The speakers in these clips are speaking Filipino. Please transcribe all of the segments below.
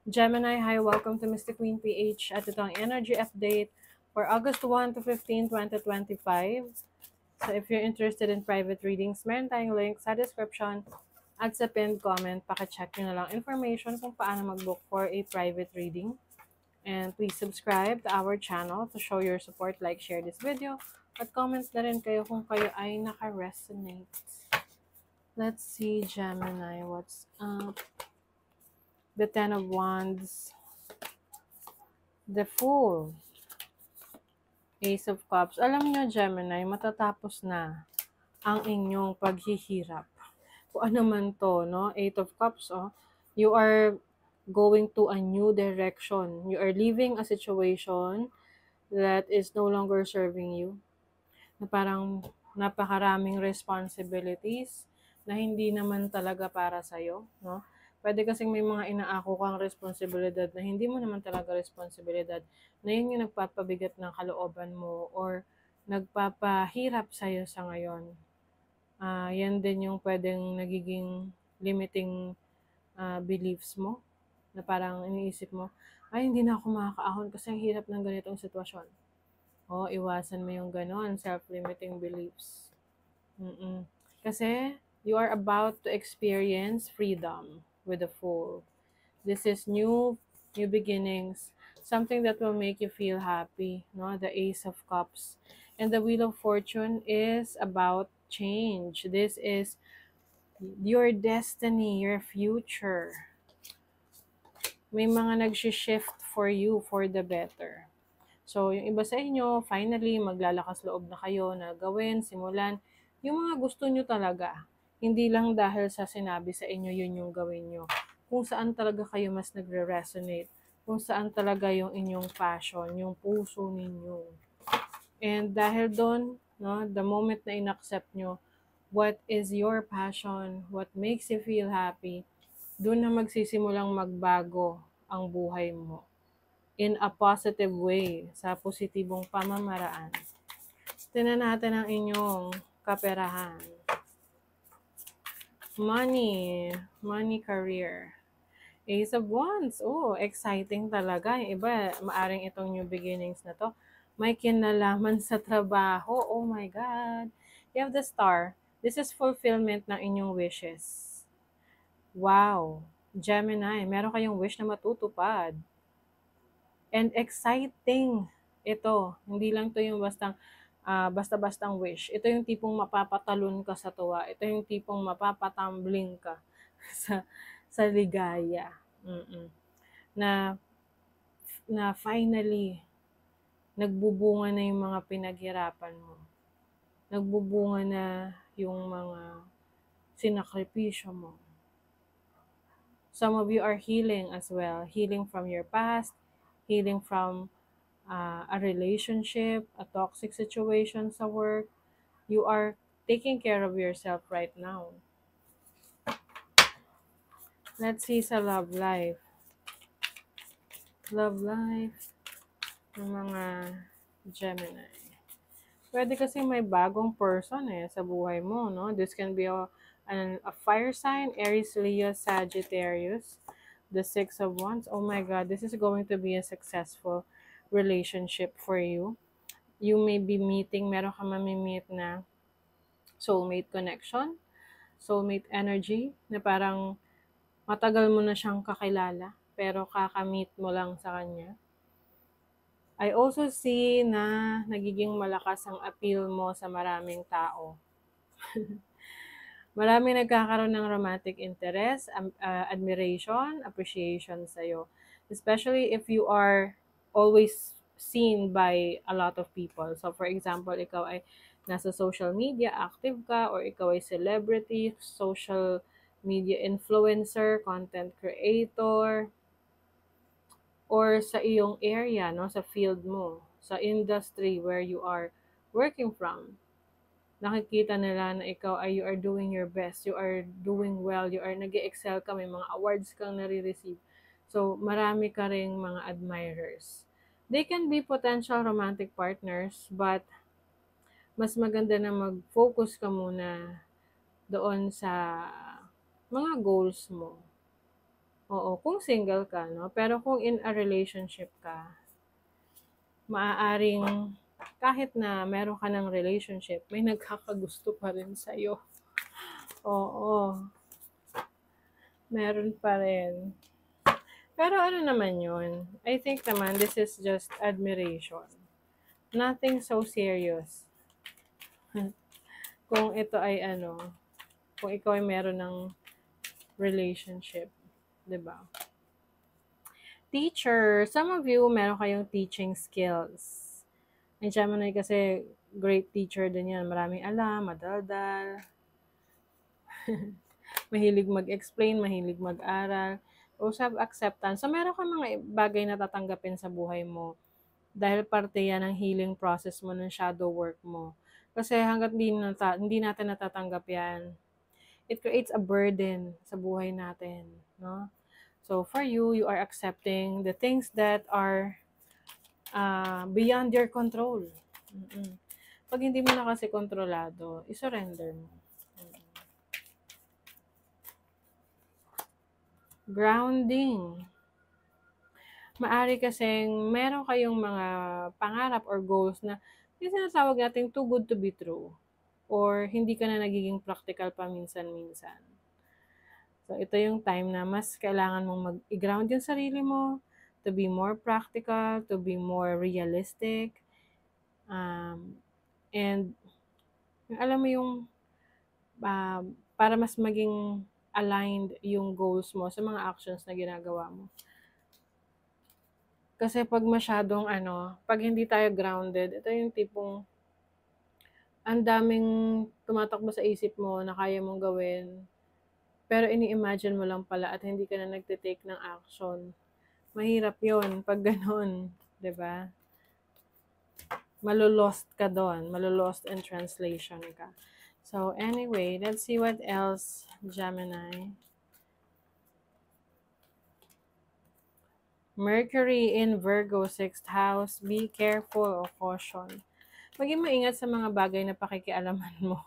Gemini, hi, welcome to Mystic Queen PH at ito ang energy update for August 1 to 15, 2025. So if you're interested in private readings, meron tayong link sa description at sa pinned comment. Pakicheck nyo na lang information kung paano mag-book for a private reading. And please subscribe to our channel to show your support, like, share this video, at comment na rin kayo kung kayo ay naka-resonate. Let's see, Gemini, what's up? The Ten of Wands, the Fool, Ace of Cups. Alam nyo, Gemini, matatapos na ang inyong paghihirap. Kung ano man to, no? Eight of Cups, oh. You are going to a new direction. You are leaving a situation that is no longer serving you. Na parang napakaraming responsibilities na hindi naman talaga para sa'yo, no? Pwede kasing may mga inaako kang responsibilidad na hindi mo naman talaga responsibilidad, na yun yung nagpapabigat ng kalooban mo or nagpapahirap sa'yo sa ngayon. Yan din yung pwedeng nagiging limiting beliefs mo, na parang iniisip mo, ay hindi na ako makakaahon kasi ang hirap ng ganitong sitwasyon. Iwasan mo yung ganon, self-limiting beliefs. Kasi you are about to experience freedom with the Fool. This is new beginnings, something that will make you feel happy, no? The Ace of Cups. And the Wheel of Fortune is about change. This is your destiny, your future. May mga nag-shift for you for the better. So, yung iba sa inyo, finally, maglalakas loob na kayo na gawin, simulan, yung mga gusto nyo talaga. Hindi lang dahil sa sinabi sa inyo, yun yung gawin nyo. Kung saan talaga kayo mas nagre-resonate. Kung saan talaga yung inyong passion, yung puso ninyo. And dahil doon, no, the moment na inaccept nyo, what is your passion, what makes you feel happy, doon na magsisimulang magbago ang buhay mo in a positive way, sa positibong pamamaraan. Tingnan natin ang inyong kaperahan. Money career. Ace of Wands. Exciting talaga. Yung iba, maaring itong new beginnings na to, may kinalaman sa trabaho. Oh my God. You have the Star. This is fulfillment ng inyong wishes. Wow. Gemini, meron kayong wish na matutupad. And exciting ito. Hindi lang to yung basta-bastang wish. Ito yung tipong mapapatalon ka sa tuwa. Ito yung tipong mapapatumbling ka sa ligaya. Na finally, nagbubunga na yung mga pinaghirapan mo. Nagbubunga na yung mga sinakripisyo mo. Some of you are healing as well. Healing from your past, healing from a relationship, a toxic situation sa work. You are taking care of yourself right now. Let's see sa love life. Love life ng mga Gemini. Pwede kasi may bagong person sa buhay mo, no? This can be a fire sign, Aries, Leo, Sagittarius. The Six of Wands. Oh my God, this is going to be a successful relationship for you. You may be meeting, meron ka mamimit na soulmate connection, soulmate energy, na parang matagal mo na siyang kakilala, pero kakamit mo lang sa kanya. I also see na nagiging malakas ang appeal mo sa maraming tao. Maraming nagkakaroon ng romantic interest, admiration, appreciation sa'yo. Especially if you are always seen by a lot of people. So for example, ikaw ay nasa social media, active ka, or ikaw ay celebrity, social media influencer, content creator, or sa iyong area, no, sa field mo, sa industry where you are working from. Nakikita nila na ikaw ay you are doing your best, you are doing well, you are nag-excel ka, may mga awards kang nare-receive. So, marami ka ring mga admirers. They can be potential romantic partners, but mas maganda na mag-focus ka muna doon sa mga goals mo. Oo, kung single ka, no? Pero kung in a relationship ka, maaaring kahit na meron ka ng relationship, may nagkakagusto pa rin sa'yo. Oo, meron pa rin. Pero ano naman yun? I think naman this is just admiration. Nothing so serious. Kung ito ay ano, kung ikaw ay meron ng relationship, 'di ba? Teacher, some of you meron kayong teaching skills. Ang Gemini kasi great teacher din yan. Maraming alam, madaldal, mahilig mag-explain, mahilig mag-aral, o self-acceptance. So, meron kang mga bagay na tatanggapin sa buhay mo dahil parte yan ng healing process mo, ng shadow work mo. Kasi hanggat hindi natin natatanggap yan, it creates a burden sa buhay natin, no? So, for you, you are accepting the things that are beyond your control. Mm-mm. Pag hindi mo na kasi kontrolado, isurrender mo. Grounding. Maari kasing meron kayong mga pangarap or goals na yung sinasawag natin too good to be true. Or hindi ka na nagiging practical paminsan-minsan. So, ito yung time na mas kailangan mong mag-ground yung sarili mo to be more practical, to be more realistic, and alam mo yung para mas maging aligned yung goals mo sa mga actions na ginagawa mo. Kasi pag masyadong pag hindi tayo grounded, ito yung tipong ang daming tumatakbo sa isip mo na kaya mong gawin, pero ini-imagine mo lang pala at hindi ka na nagte-take ng action. Mahirap yon pag ganun, 'di ba? Malulost ka doon, malulost in translation ka. So anyway, let's see what else, Gemini. Mercury in Virgo, 6th house. Be careful o caution. Maging maingat sa mga bagay na pakikialaman mo.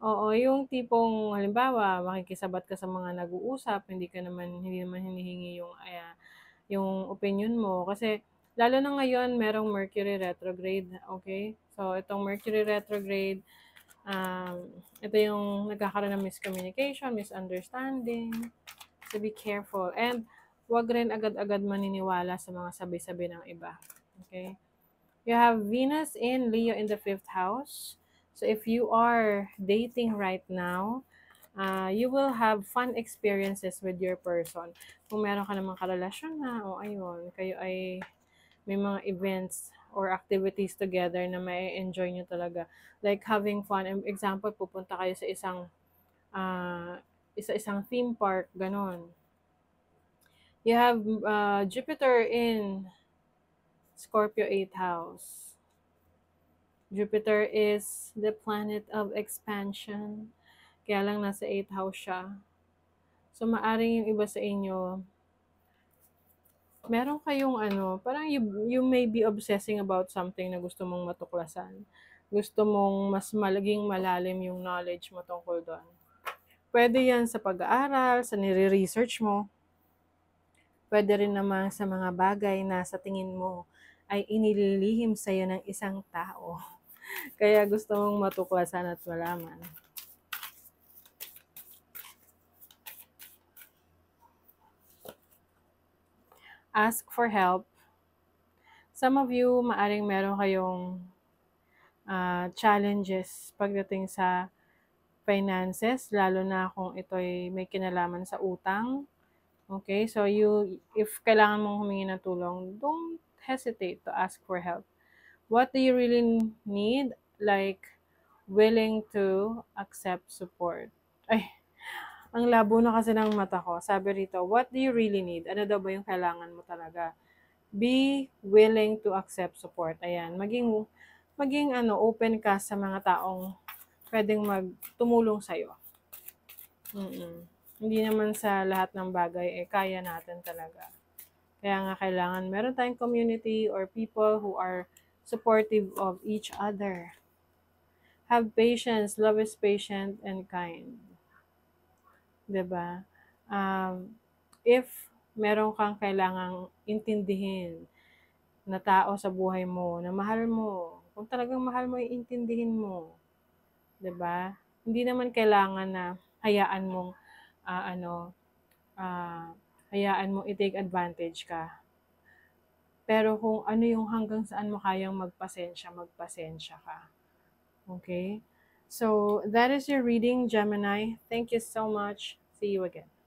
Oo, yung tipong halimbawa, makikisabat ka sa mga nag-uusap, hindi naman hinihingi yung opinion mo kasi lalo na ngayon merong Mercury retrograde, okay? So itong Mercury retrograde, ito yung nagkakaroon ng miscommunication, misunderstanding. So be careful and wag rin agad-agad maniniwala sa mga sabi-sabi ng iba. Okay? You have Venus in Leo in the 5th house. So if you are dating right now, you will have fun experiences with your person. Kung meron ka namang karelasyon na, o ayun, kayo ay may mga events or activities together na may enjoy nyo talaga. Like having fun. Example, pupunta kayo sa isang theme park, ganon. You have Jupiter in Scorpio 8th house. Jupiter is the planet of expansion. Kaya lang nasa 8th house siya. So, maaring yung iba sa inyo, meron kayong parang you may be obsessing about something na gusto mong matuklasan. Gusto mong mas malaging malalim yung knowledge mo tungkol doon. Pwede yan sa pag-aaral, sa nire-research mo. Pwede rin naman sa mga bagay na sa tingin mo ay inililihim sa'yo ng isang tao. Kaya gusto mong matuklasan at malaman. Ask for help. Some of you, maaring meron kayong challenges pagdating sa finances, lalo na kung ito'y may kinalaman sa utang. Okay, so if kailangan mong humingi ng tulong, don't hesitate to ask for help. What do you really need? Like, willing to accept support. Ay, ang labo na kasi ng mata ko. Sabi rito, what do you really need? Ano daw ba yung kailangan mo talaga? Be willing to accept support. Ayan, maging open ka sa mga taong pwedeng tumulong sa'yo. Hindi naman sa lahat ng bagay kaya natin talaga. Kaya nga kailangan meron tayong community or people who are supportive of each other. Have patience. Love is patient and kind. 'Di ba? if meron kang kailangang intindihin na tao sa buhay mo, na mahal mo, kung talagang mahal mo, iintindihin mo. 'Di ba? Hindi naman kailangan na hayaan mong ah, ano, ah, hayaan mong i-take advantage ka. Pero kung ano yung hanggang saan mo kayang magpasensya, magpasensya ka. Okay? So, that is your reading, Gemini. Thank you so much. See you again.